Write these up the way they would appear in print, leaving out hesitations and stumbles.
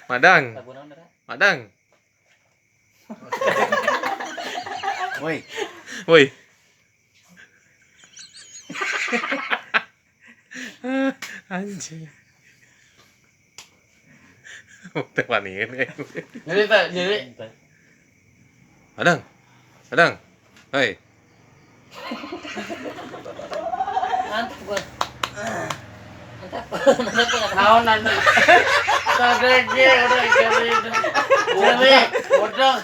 Madang. Madang. Woi. Woi. Anjing. Udah panin. Jadi. Madang. Madang. Hei. Mantap gua. Naon nanti. Sadege udah jadi. Jadi bodong.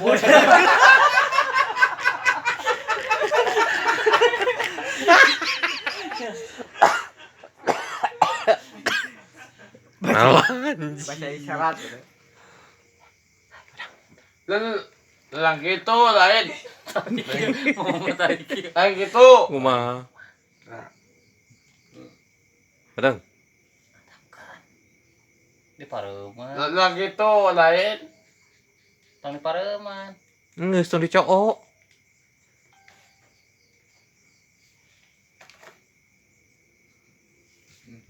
Baca isyarat gitu. Lang gitu lain. Lain gitu. Kumaha? Madang. Di pareuman. Lang gitu lain. Tong di pareuman. Geus tong dicoo.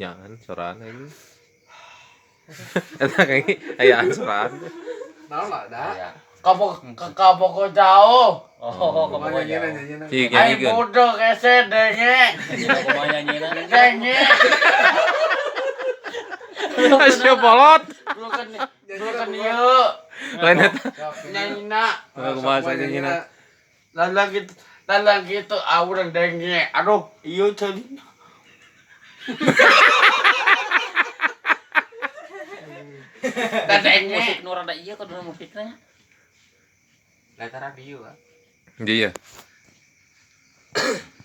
Jangan soran lagi. Eta kayak aya soran. Naon lah dah. Kaboko jauh. Oh, kumaha ya. Cik Ai nyanyi bodoh kese denge. Kumaha nyanyina. Denge. Asya polot. Lu kan ieu. Lain eta. Nyanyina. Kumaha nyanyina. Lalang gitu urang denge. Aduh, ieu tadi. Denge. Musik nu rada ieu kudu musikna. Data radio ah. Iya.